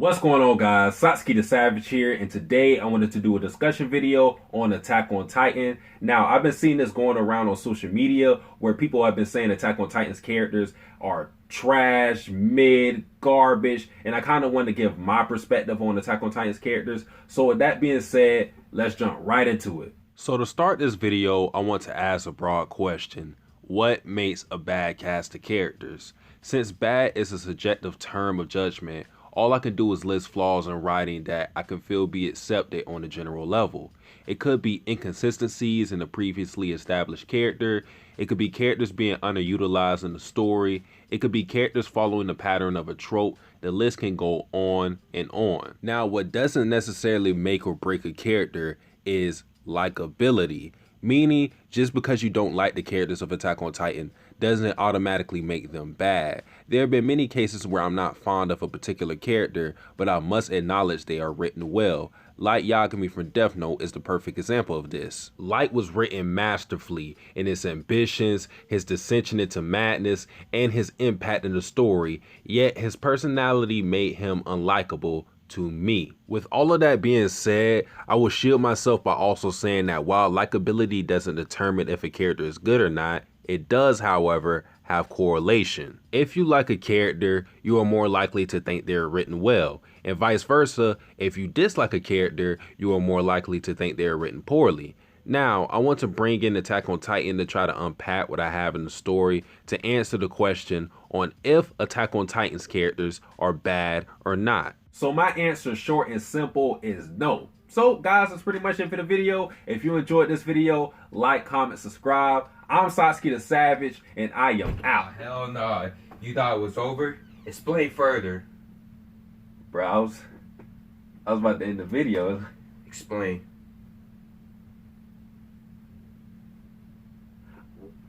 What's going on, guys? Satsuki the Savage here, and today I wanted to do a discussion video on Attack on Titan. Now, I've been seeing this going around on social media where people have been saying Attack on Titan's characters are trash, mid, garbage, and I kind of want to give my perspective on Attack on Titan's characters. So with that being said, let's jump right into it. So to start this video, I want to ask a broad question. What makes a bad cast of characters? Since bad is a subjective term of judgment, all I can do is list flaws in writing that I can feel be accepted on a general level. It could be inconsistencies in a previously established character. It could be characters being underutilized in the story. It could be characters following the pattern of a trope. The list can go on and on. Now, what doesn't necessarily make or break a character is likability. Meaning, just because you don't like the characters of Attack on Titan doesn't automatically make them bad. There have been many cases where I'm not fond of a particular character, but I must acknowledge they are written well. Light Yagami from Death Note is the perfect example of this. Light was written masterfully in his ambitions, his descension into madness, and his impact in the story, yet his personality made him unlikable to me. With all of that being said, I will shield myself by also saying that while likability doesn't determine if a character is good or not, it does, however, have correlation. If you like a character, you are more likely to think they're written well, and vice versa. If you dislike a character, you are more likely to think they're written poorly. Now, I want to bring in Attack on Titan to try to unpack what I have in the story to answer the question on if Attack on Titan's characters are bad or not. So my answer, short and simple, is no. So guys, that's pretty much it for the video. If you enjoyed this video, like, comment, subscribe. I'm Satsuki the Savage, and I am out. Hell no. You thought it was over? Explain further. Bro, I was about to end the video. Explain.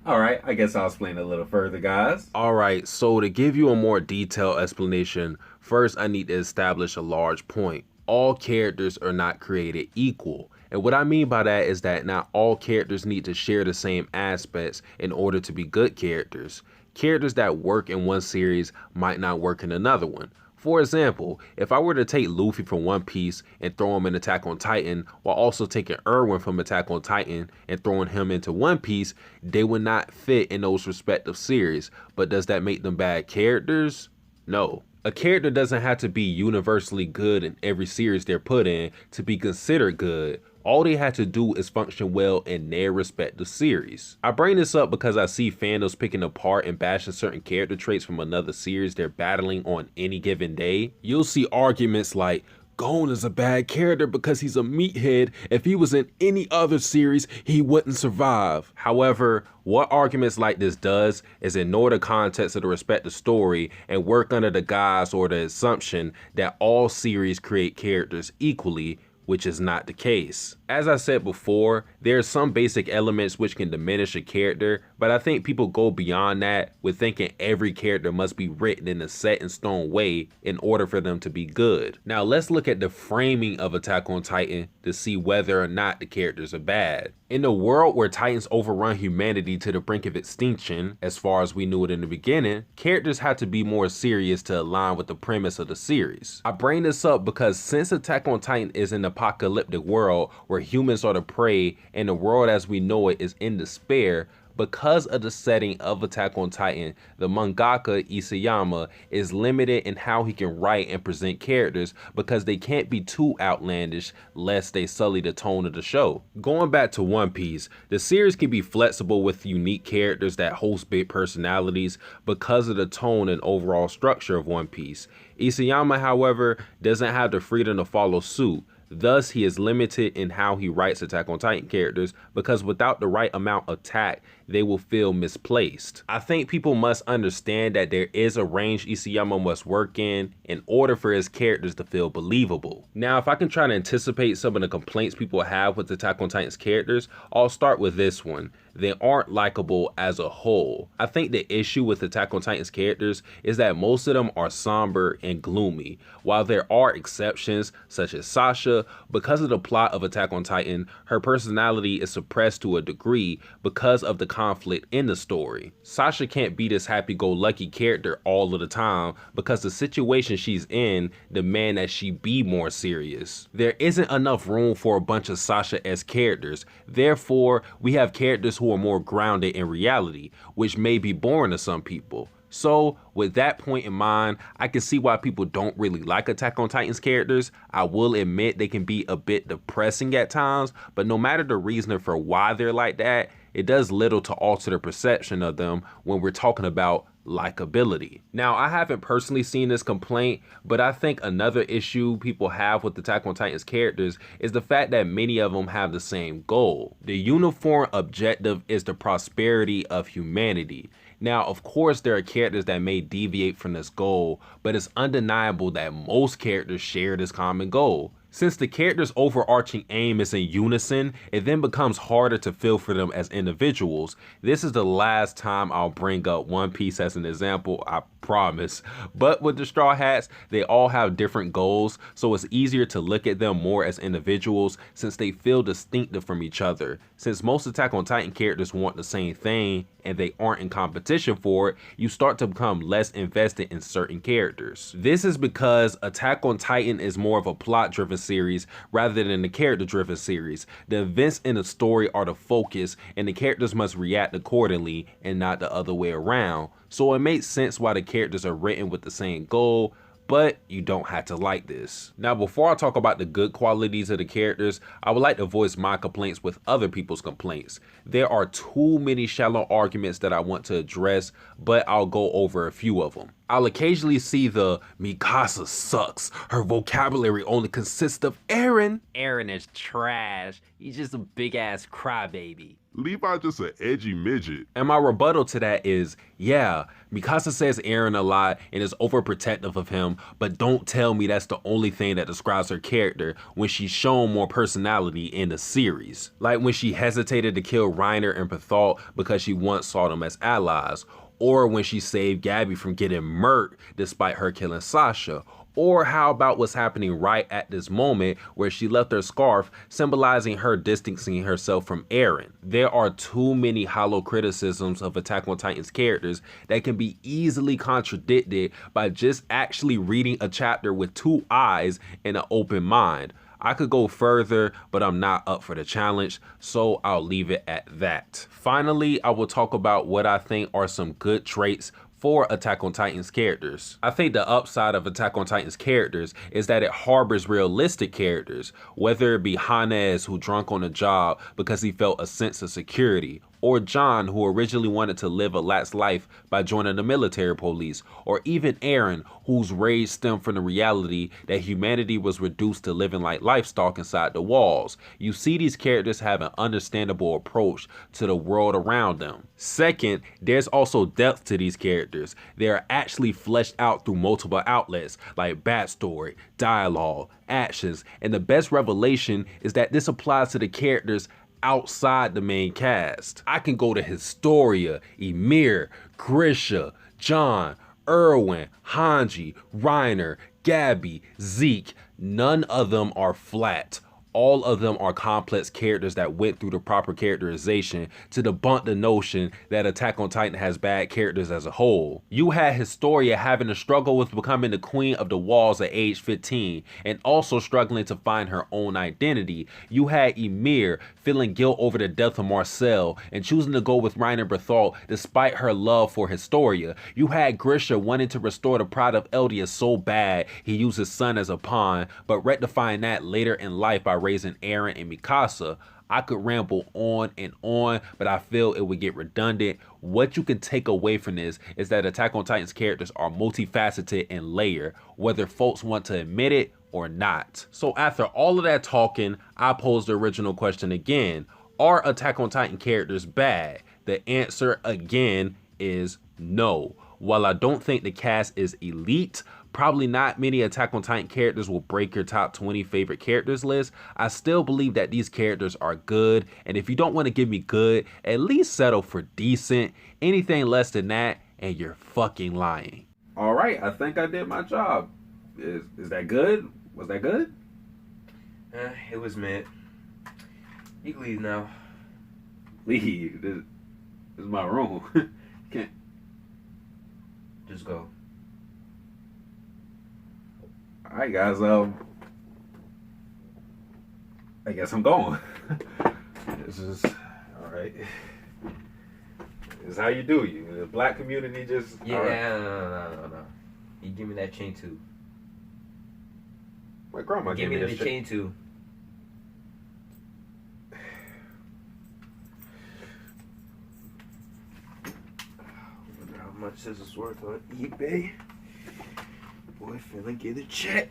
Alright, I guess I'll explain a little further, guys. Alright, so to give you a more detailed explanation, first I need to establish a large point. All characters are not created equal. And what I mean by that is that not all characters need to share the same aspects in order to be good characters. Characters that work in one series might not work in another one. For example, if I were to take Luffy from One Piece and throw him in Attack on Titan, while also taking Erwin from Attack on Titan and throwing him into One Piece, they would not fit in those respective series. But does that make them bad characters? No. A character doesn't have to be universally good in every series they're put in to be considered good. All they have to do is function well in their respective series. I bring this up because I see fandoms picking apart and bashing certain character traits from another series they're battling on any given day. You'll see arguments like, Gon is a bad character because he's a meathead. If he was in any other series, he wouldn't survive. However, what arguments like this does is ignore the context of the respective story and work under the guise or the assumption that all series create characters equally, which is not the case. As I said before, there are some basic elements which can diminish a character, but I think people go beyond that with thinking every character must be written in a set in stone way in order for them to be good. Now let's look at the framing of Attack on Titan to see whether or not the characters are bad. In a world where Titans overrun humanity to the brink of extinction, as far as we knew it in the beginning, characters had to be more serious to align with the premise of the series. I bring this up because since Attack on Titan is an apocalyptic world where humans are the prey and the world as we know it is in despair, because of the setting of Attack on Titan, the mangaka Isayama is limited in how he can write and present characters because they can't be too outlandish lest they sully the tone of the show. Going back to One Piece, the series can be flexible with unique characters that host big personalities because of the tone and overall structure of One Piece. Isayama, however, doesn't have the freedom to follow suit. Thus, he is limited in how he writes Attack on Titan characters because without the right amount of tact, they will feel misplaced. I think people must understand that there is a range Isayama must work in order for his characters to feel believable. Now, if I can try to anticipate some of the complaints people have with Attack on Titan's characters, I'll start with this one. they aren't likable as a whole. I think the issue with Attack on Titan's characters is that most of them are somber and gloomy. While there are exceptions, such as Sasha, because of the plot of Attack on Titan, her personality is suppressed to a degree because of the conflict in the story. Sasha can't be this happy-go-lucky character all of the time because the situation she's in demand that she be more serious. There isn't enough room for a bunch of Sasha-esque characters. Therefore, we have characters who are more grounded in reality, which may be boring to some people. So, with that point in mind, I can see why people don't really like Attack on Titan's characters. I will admit they can be a bit depressing at times, but no matter the reason for why they're like that, it does little to alter the perception of them when we're talking about likability. Now, I haven't personally seen this complaint, but I think another issue people have with Attack on Titan's characters is the fact that many of them have the same goal. The uniform objective is the prosperity of humanity. Now, of course, there are characters that may deviate from this goal, but it's undeniable that most characters share this common goal. Since the character's overarching aim is in unison, it then becomes harder to feel for them as individuals. This is the last time I'll bring up One Piece as an example, I promise. But with the Straw Hats, they all have different goals, so it's easier to look at them more as individuals since they feel distinctive from each other. Since most Attack on Titan characters want the same thing, and they aren't in competition for it, you start to become less invested in certain characters. This is because Attack on Titan is more of a plot-driven series rather than a character-driven series. The events in the story are the focus, and the characters must react accordingly and not the other way around. So it makes sense why the characters are written with the same goal, but you don't have to like this. Now, before I talk about the good qualities of the characters, I would like to voice my complaints with other people's complaints. There are too many shallow arguments that I want to address, but I'll go over a few of them. I'll occasionally see the Mikasa sucks. Her vocabulary only consists of Eren. Eren is trash. He's just a big ass crybaby. Levi just an edgy midget. And my rebuttal to that is, yeah, Mikasa says Eren a lot and is overprotective of him, but don't tell me that's the only thing that describes her character when she's shown more personality in the series. Like when she hesitated to kill Reiner and Bertholdt because she once saw them as allies, or when she saved Gabby from getting murked despite her killing Sasha. Or how about what's happening right at this moment where she left her scarf, symbolizing her distancing herself from Eren. There are too many hollow criticisms of Attack on Titan's characters that can be easily contradicted by just actually reading a chapter with two eyes and an open mind. I could go further, but I'm not up for the challenge, so I'll leave it at that. Finally, I will talk about what I think are some good traits for Attack on Titan's characters. I think the upside of Attack on Titan's characters is that it harbors realistic characters, whether it be Hannes, who drunk on a job because he felt a sense of security, or John, who originally wanted to live a lax life by joining the military police, or even Eren, whose rage stemmed from the reality that humanity was reduced to living like livestock inside the walls. You see these characters have an understandable approach to the world around them. Second, there's also depth to these characters. They are actually fleshed out through multiple outlets like backstory, dialogue, actions, and the best revelation is that this applies to the characters outside the main cast. I can go to Historia, Ymir, Grisha, John, Erwin, Hanji, Reiner, Gabby, Zeke. None of them are flat. All of them are complex characters that went through the proper characterization to debunk the notion that Attack on Titan has bad characters as a whole. You had Historia having to struggle with becoming the queen of the walls at age 15 and also struggling to find her own identity. You had Ymir feeling guilt over the death of Marcel and choosing to go with Reiner Bertholdt despite her love for Historia. You had Grisha wanting to restore the pride of Eldia so bad he used his son as a pawn, but rectifying that later in life by raising Eren and Mikasa. I could ramble on and on, but I feel it would get redundant. What you can take away from this is that Attack on Titan's characters are multifaceted and layered, whether folks want to admit it or not. So after all of that talking, I pose the original question again. Are Attack on Titan characters bad? The answer again is no. While I don't think the cast is elite, probably not many Attack on Titan characters will break your top 20 favorite characters list, I still believe that these characters are good. And if you don't want to give me good, at least settle for decent. Anything less than that, and you're fucking lying. All right, I think I did my job. Is that good? Was that good? It was meant. You can leave now. Leave. This is my room. Can't. Just go. All right, guys. I guess I'm going. This is all right. This is how you do. You the black community just. Yeah, all right. no. You give me that chain too. My grandma Give me the chain too. Wonder how much this is worth on eBay. Boy, finna get a check.